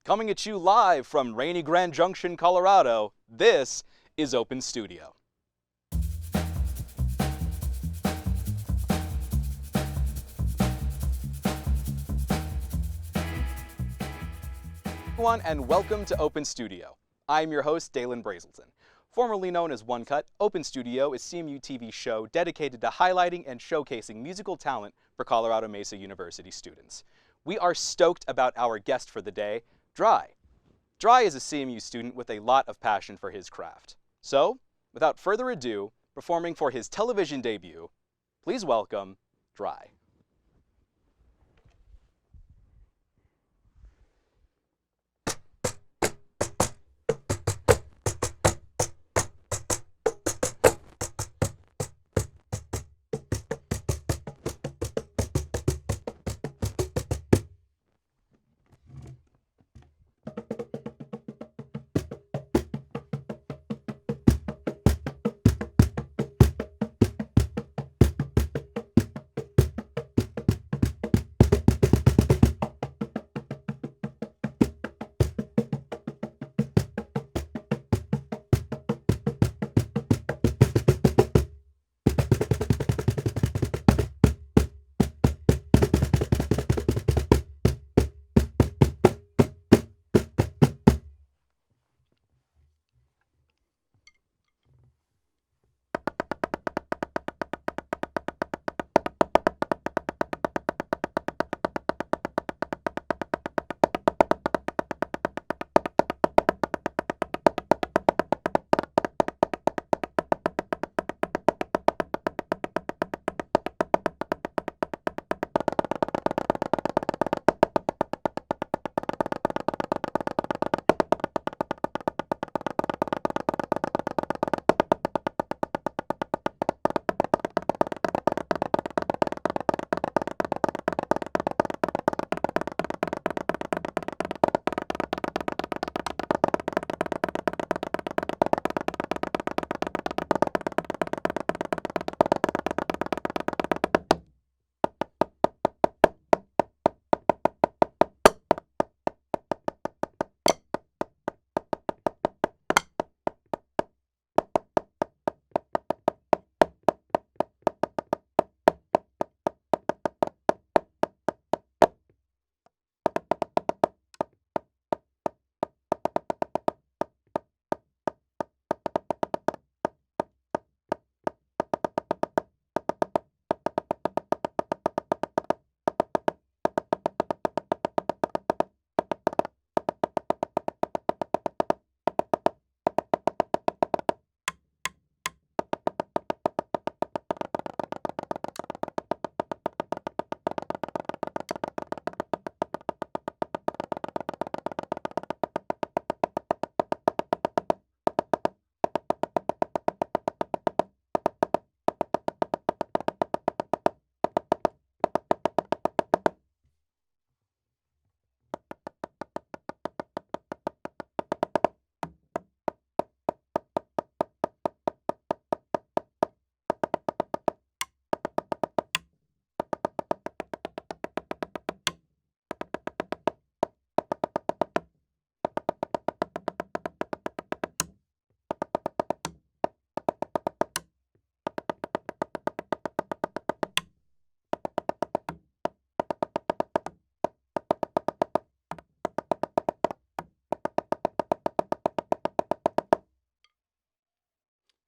Coming at you live from rainy Grand Junction, Colorado, this is Open Studio. Everyone, and welcome to Open Studio. I'm your host, Dalen Brazelton. Formerly known as One Cut, Open Studio is CMU-TV's show dedicated to highlighting and showcasing musical talent for Colorado Mesa University students. We are stoked about our guest for the day, Drye. Drye is a CMU student with a lot of passion for his craft. So, without further ado, performing for his television debut, please welcome Drye.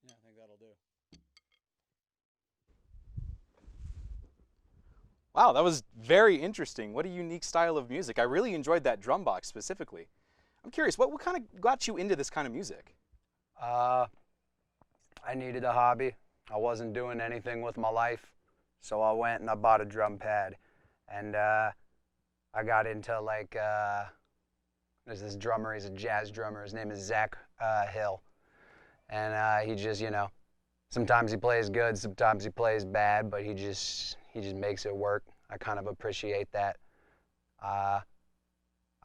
Yeah, I think that'll do. Wow, that was very interesting. What a unique style of music. I really enjoyed that drum box specifically. I'm curious, what kind of got you into this kind of music? I needed a hobby. I wasn't doing anything with my life, so I went and I bought a drum pad. And I got into there's this drummer, he's a jazz drummer, his name is Zach Hill. And he just, sometimes he plays good, sometimes he plays bad, but he just makes it work. I kind of appreciate that. I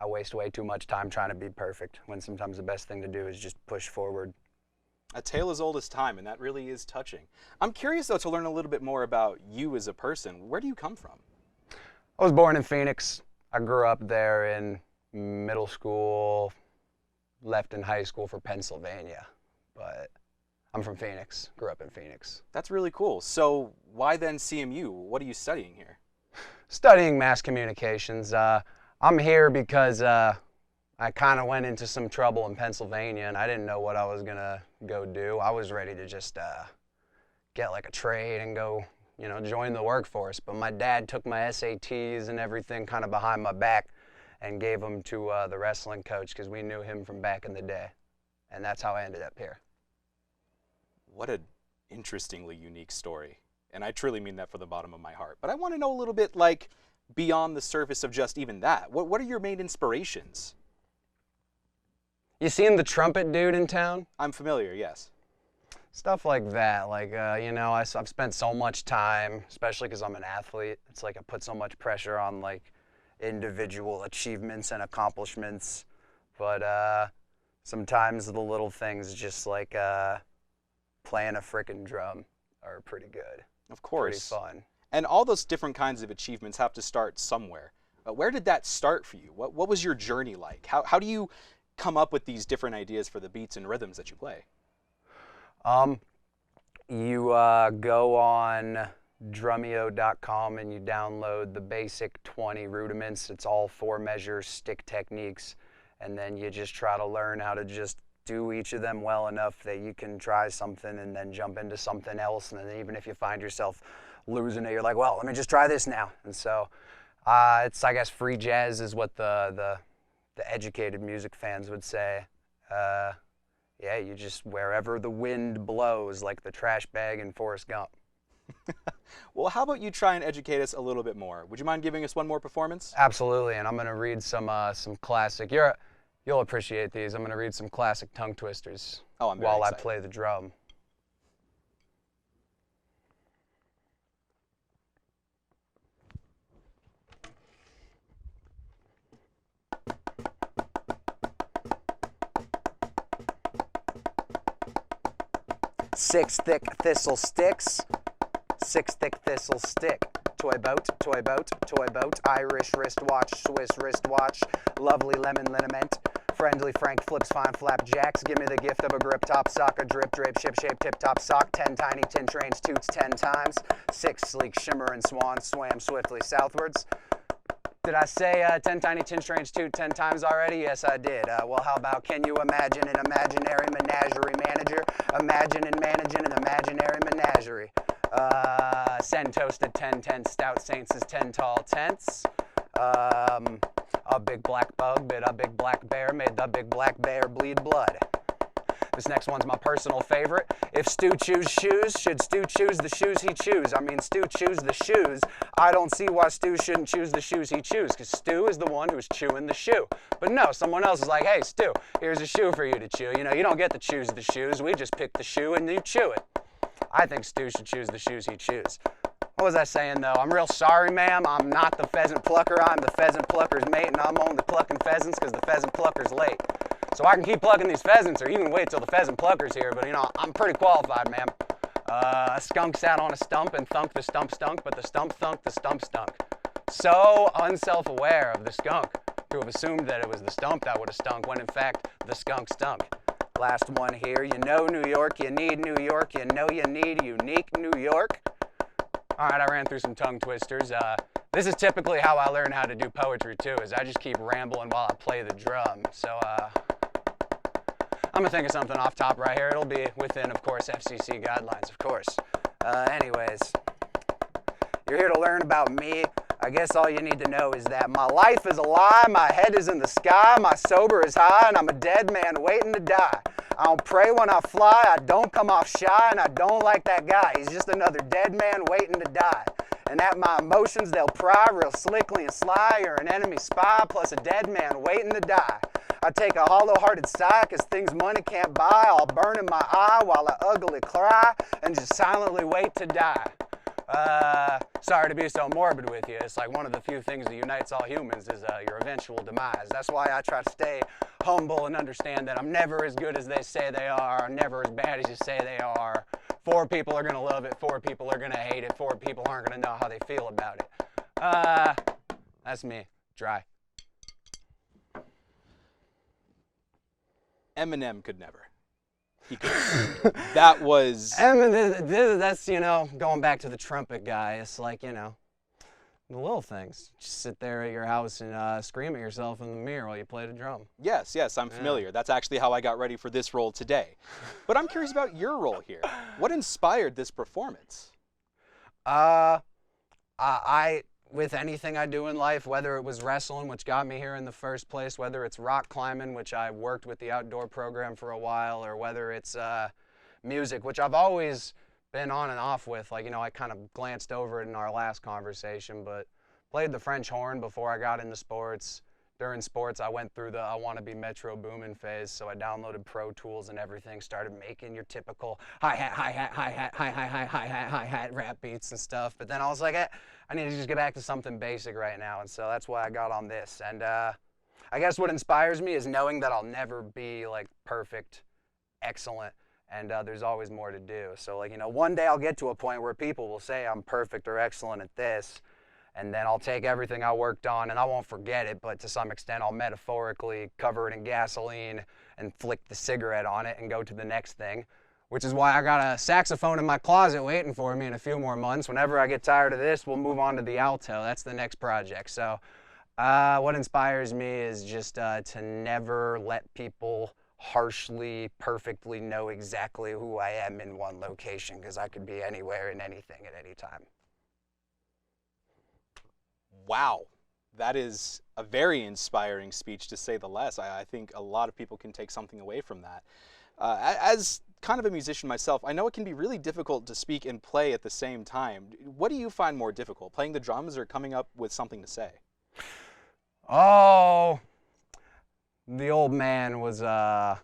waste way too much time trying to be perfect when sometimes the best thing to do is just push forward. A tale as old as time, and that really is touching. I'm curious, though, to learn a little bit more about you as a person. Where do you come from? I was born in Phoenix. I grew up there in middle school, left in high school for Pennsylvania, but I'm from Phoenix, grew up in Phoenix. That's really cool. So why then CMU? What are you studying here? Studying mass communications. I'm here because I kind of went into some trouble in Pennsylvania and I didn't know what I was gonna go do. I was ready to just get like a trade and go, join the workforce. But my dad took my SATs and everything kind of behind my back and gave them to the wrestling coach because we knew him from back in the day. And that's how I ended up here. What an interestingly unique story. And I truly mean that from the bottom of my heart. But I want to know a little bit, like, beyond the surface of just even that. What are your main inspirations? You seen the trumpet dude in town? I'm familiar, yes. Stuff like that. Like, I've spent so much time, especially because I'm an athlete. It's like I put so much pressure on, like, individual achievements and accomplishments. But sometimes the little things, just like playing a frickin' drum, are pretty good. Of course. Pretty fun. And all those different kinds of achievements have to start somewhere. Where did that start for you? What was your journey like? How do you come up with these different ideas for the beats and rhythms that you play? You go on Drumeo.com and you download the basic 20 rudiments. It's all 4 measure stick techniques. And then you just try to learn how to just do each of them well enough that you can try something and then jump into something else. And then even if you find yourself losing it, you're like, well, let me just try this now. And so it's, I guess, free jazz is what the educated music fans would say. Yeah, you just, wherever the wind blows, like the trash bag in Forrest Gump. Well, how about you try and educate us a little bit more? Would you mind giving us one more performance? Absolutely, and I'm going to read some classic. You'll appreciate these. I'm going to read some classic tongue twisters I'm very while excited. I play the drum. Six thick thistle sticks, 6 thick thistle stick. Toy boat, toy boat, toy boat. Irish wristwatch, Swiss wristwatch. Lovely lemon liniment. Friendly Frank flips fine flapjacks. Give me the gift of a grip top sock, a drip drape ship shape tip top sock. 10 tiny tin trains toots 10 times. 6 sleek shimmer and swan swam swiftly southwards. Did I say 10 tiny tin trains toot 10 times already? Yes, I did. Well, how about, can you imagine an imaginary menagerie manager? Imagine and managing an imaginary menagerie. Send toasted 10 stout saints as 10 tall tents. A big black bug bit a big black bear, made the big black bear bleed blood. This next one's my personal favorite. If Stu chews shoes, should Stu choose the shoes he chews? I mean, Stu chews the shoes. I don't see why Stu shouldn't choose the shoes he chews, because Stu is the one who's chewing the shoe. But no, someone else is like, hey, Stu, here's a shoe for you to chew. You know, you don't get to choose the shoes. We just pick the shoe and you chew it. I think Stu should choose the shoes he chews. What was I saying, though? I'm real sorry, ma'am. I'm not the pheasant plucker. I'm the pheasant plucker's mate, and I'm only plucking pheasants because the pheasant plucker's late. So I can keep plucking these pheasants, or you can wait till the pheasant plucker's here, but, I'm pretty qualified, ma'am. A skunk sat on a stump and thunked the stump stunk, but the stump thunked the stump stunk. So unself-aware of the skunk to have assumed that it was the stump that would have stunk, when in fact the skunk stunk. Last one here. You know New York, you need New York, you know you need unique New York. All right, I ran through some tongue twisters. This is typically how I learn how to do poetry too, is I just keep rambling while I play the drum. So I'm gonna think of something off top right here. It'll be within, of course, FCC guidelines, of course. Anyways, you're here to learn about me. I guess all you need to know is that my life is a lie, my head is in the sky, my sober is high, and I'm a dead man waiting to die. I don't pray when I fly, I don't come off shy, and I don't like that guy. He's just another dead man waiting to die. And at my emotions, they'll pry real slickly and sly. You're an enemy spy, plus a dead man waiting to die. I take a hollow-hearted sigh, cause things money can't buy. I'll burn in my eye while I ugly cry, and just silently wait to die. Sorry to be so morbid with you. It's like one of the few things that unites all humans is your eventual demise. That's why I try to stay humble and understand that I'm never as good as they say they are, never as bad as you say they are. 4 people are gonna love it, 4 people are gonna hate it, 4 people aren't gonna know how they feel about it. That's me, Drye. Eminem could never. He could. That was... That's, going back to the trumpet guy. It's like, the little things. Just sit there at your house and scream at yourself in the mirror while you play the drum. Yes, I'm familiar. Yeah. That's actually how I got ready for this role today. But I'm curious about your role here. What inspired this performance? With anything I do in life, whether it was wrestling, which got me here in the first place, whether it's rock climbing, which I worked with the outdoor program for a while, or whether it's music, which I've always been on and off with. Like, I kind of glanced over it in our last conversation, but played the French horn before I got into sports. During sports, I went through the I want to be Metro Boomin phase, so I downloaded Pro Tools and everything, started making your typical hi-hat rap beats and stuff. But then I was like, I need to just get back to something basic right now, and so that's why I got on this. And I guess what inspires me is knowing that I'll never be like perfect, excellent, and there's always more to do. So like, one day I'll get to a point where people will say I'm perfect or excellent at this, and then I'll take everything I worked on and I won't forget it, but to some extent I'll metaphorically cover it in gasoline and flick the cigarette on it and go to the next thing, which is why I got a saxophone in my closet waiting for me in a few more months. Whenever I get tired of this, we'll move on to the alto. That's the next project. So what inspires me is just to never let people harshly, perfectly know exactly who I am in one location, because I could be anywhere and anything at any time. Wow, that is a very inspiring speech, to say the less. I think a lot of people can take something away from that. As kind of a musician myself, I know it can be really difficult to speak and play at the same time. What do you find more difficult, playing the drums or coming up with something to say? Oh, the old man was a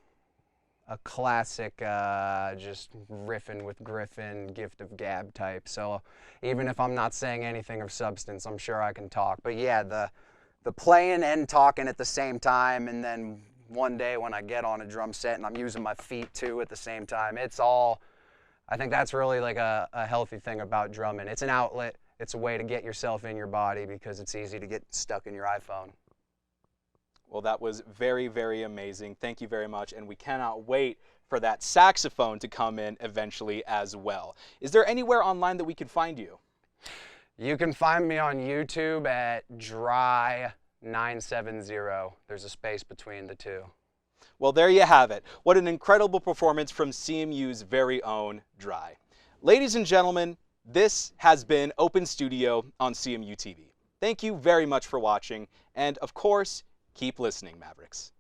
classic just riffing with Griffin, gift of gab type. So even if I'm not saying anything of substance, I'm sure I can talk. But yeah, the playing and talking at the same time, and then one day when I get on a drum set and I'm using my feet too at the same time, it's all, I think that's really like a healthy thing about drumming. It's an outlet. It's a way to get yourself in your body, because it's easy to get stuck in your iPhone. Well, that was very, very amazing. Thank you very much, and we cannot wait for that saxophone to come in eventually as well. Is there anywhere online that we can find you? You can find me on YouTube at Drye 970. There's a space between the two. Well, there you have it. What an incredible performance from CMU's very own Drye. Ladies and gentlemen, this has been Open Studio on CMU-TV. Thank you very much for watching, and of course, keep listening, Mavericks.